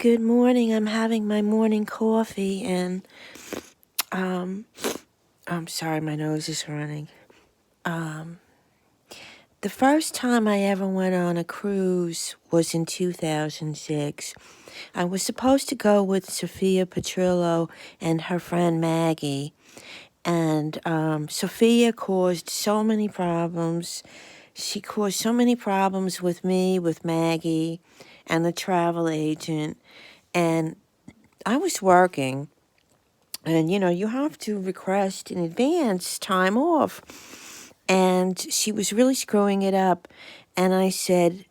Good morning. I'm having my morning coffee and um I'm sorry, my nose is running. Um the first time I ever went on a cruise was in 2006. I was supposed to go with Sophia Petrillo and her friend Maggie. And Sophia caused so many problems. She caused so many problems with me, with Maggie, and the travel agent. And I was working. And, you have to request in advance time off. And she was really screwing it up. And I said,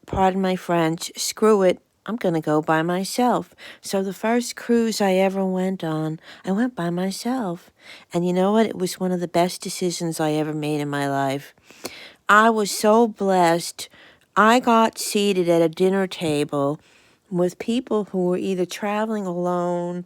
pardon my French, screw it. I'm going to go by myself. So the first cruise I ever went on, I went by myself. And you know what? It was one of the best decisions I ever made in my life. I was so blessed. I got seated at a dinner table with people who were either traveling alone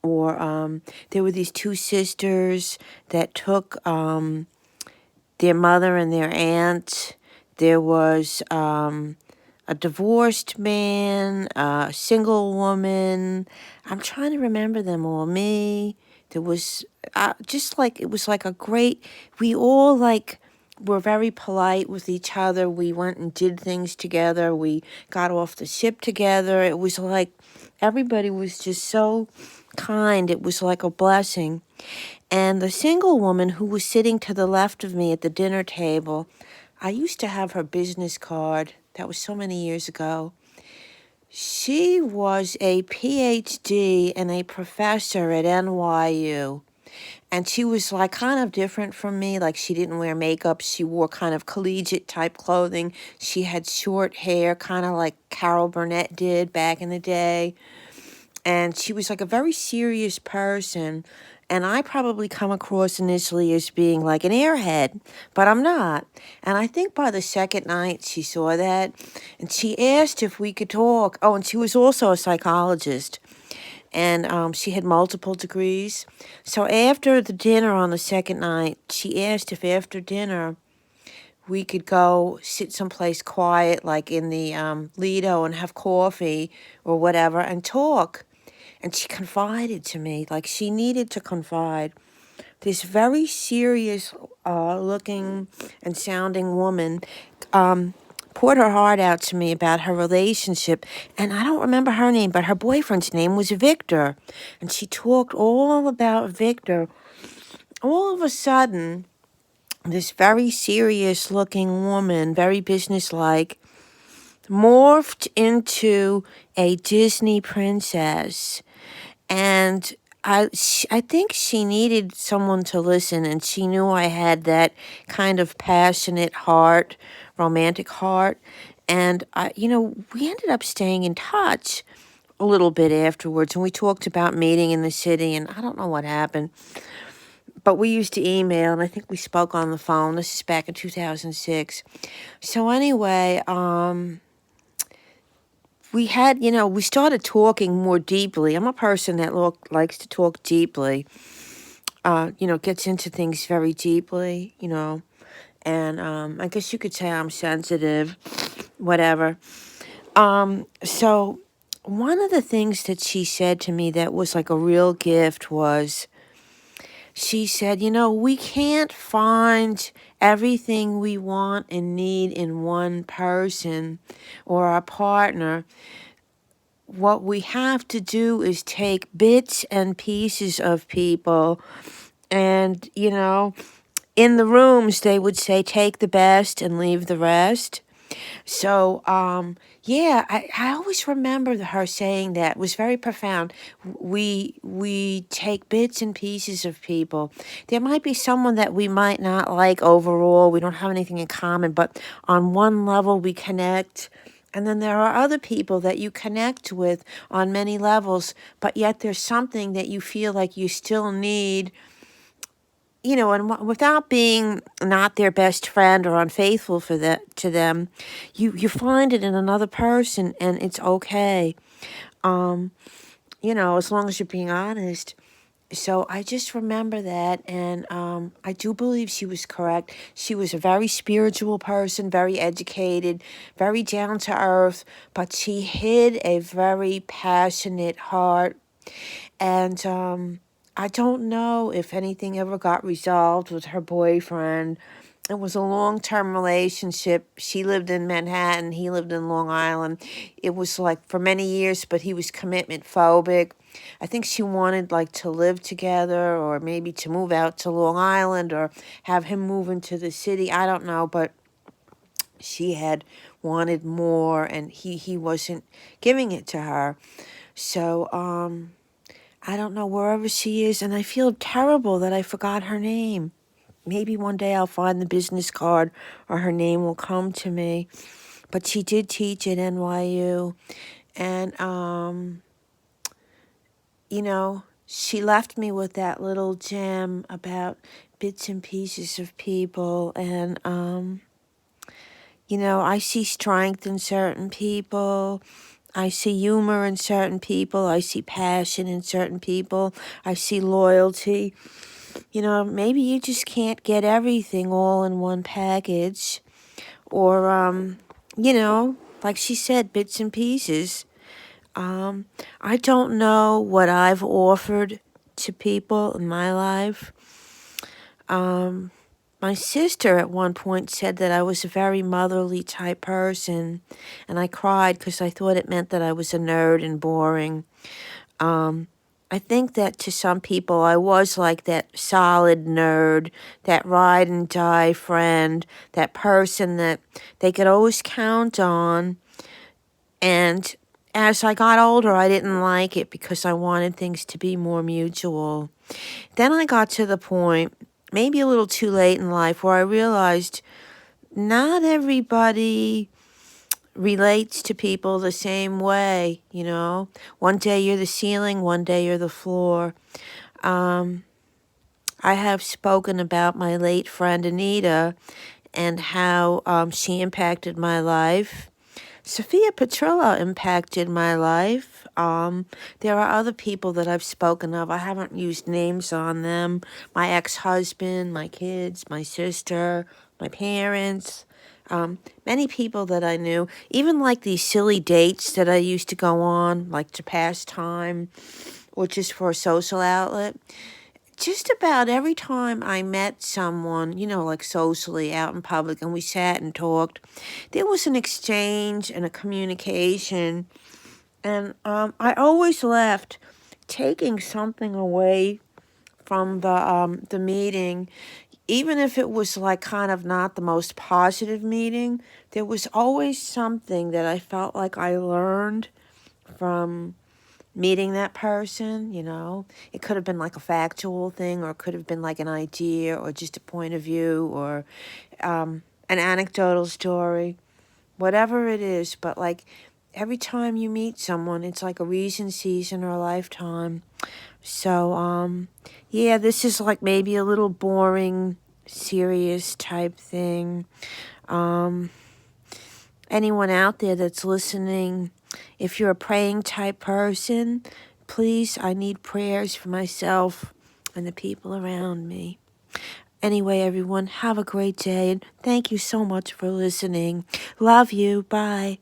or there were these two sisters that took their mother and their aunt. There was a divorced man, a single woman. I'm trying to remember them all. Me. There was it was like a great, we all were very polite with each other. We went and did things together. We got off the ship together. It was like everybody was just so kind. It was like a blessing. And the single woman who was sitting to the left of me at the dinner table, I used to have her business card. That was so many years ago. She was a PhD and a professor at NYU. And she was like kind of different from me. Like she didn't wear makeup. She wore kind of collegiate type clothing. She had short hair, kind of like Carol Burnett did back in the day. And she was like a very serious person. And I probably come across initially as being like an airhead, but I'm not. And I think by the second night she saw that. And she asked if we could talk. Oh, and she was also a psychologist. And she had multiple degrees. So after the dinner on the second night, she asked if after dinner we could go sit someplace quiet, like in the Lido, and have coffee or whatever and talk. And she confided to me, like she needed to confide. This very serious looking and sounding woman poured her heart out to me about her relationship. And I don't remember her name, but her boyfriend's name was Victor. And she talked all about Victor. All of a sudden, this very serious looking woman, very businesslike, morphed into a Disney princess. And I think she needed someone to listen, and she knew I had that kind of passionate heart, romantic heart. And we ended up staying in touch a little bit afterwards, and we talked about meeting in the city, and I don't know what happened. But we used to email, and I think we spoke on the phone. This is back in 2006. So anyway, we started talking more deeply. I'm a person that likes to talk deeply, gets into things very deeply, and I guess you could say I'm sensitive, whatever. So one of the things that she said to me that was like a real gift was, she said, we can't find everything we want and need in one person or our partner. What we have to do is take bits and pieces of people. And, in the rooms, they would say, take the best and leave the rest. So, I always remember her saying that. It was very profound. We take bits and pieces of people. There might be someone that we might not like overall. We don't have anything in common, but on one level we connect. And then there are other people that you connect with on many levels, but yet there's something that you feel like you still need, and without being not their best friend or unfaithful to them, you find it in another person, and it's okay. As long as you're being honest. So I just remember that, and I do believe she was correct. She was a very spiritual person, very educated, very down to earth, but she hid a very passionate heart. And I don't know if anything ever got resolved with her boyfriend. It was a long-term relationship. She lived in Manhattan. He lived in Long Island. It was like for many years, but he was commitment phobic. I think she wanted like to live together or maybe to move out to Long Island or have him move into the city. I don't know, but she had wanted more and he wasn't giving it to her. So, I don't know wherever she is, and I feel terrible that I forgot her name. Maybe one day I'll find the business card or her name will come to me. But she did teach at NYU. And, she left me with that little gem about bits and pieces of people. And, I see strength in certain people. I see humor in certain people. I see passion in certain people. I see loyalty. Maybe you just can't get everything all in one package. Or, like she said, bits and pieces. I don't know what I've offered to people in my life. My sister at one point said that I was a very motherly type person, and I cried because I thought it meant that I was a nerd and boring. I think that to some people I was like that solid nerd, that ride and die friend, that person that they could always count on. And as I got older, I didn't like it because I wanted things to be more mutual. Then I got to the point, maybe a little too late in life, where I realized not everybody relates to people the same way, One day you're the ceiling, one day you're the floor. I have spoken about my late friend Anita and how she impacted my life. Sophia Petrillo impacted my life. There are other people that I've spoken of. I haven't used names on them. My ex-husband, my kids, my sister, my parents, many people that I knew. Even like these silly dates that I used to go on, like to pass time, or just for a social outlet. Just about every time I met someone, like socially out in public, and we sat and talked, there was an exchange and a communication. And I always left taking something away from the meeting, even if it was like kind of not the most positive meeting. There was always something that I felt like I learned from meeting that person. It could have been like a factual thing, or it could have been like an idea, or just a point of view, or an anecdotal story, whatever it is. But like every time you meet someone, it's like a reason, season, or a lifetime. So, yeah, this is like maybe a little boring, serious type thing. Anyone out there that's listening, if you're a praying type person, please, I need prayers for myself and the people around me. Anyway, everyone, have a great day, and thank you so much for listening. Love you. Bye.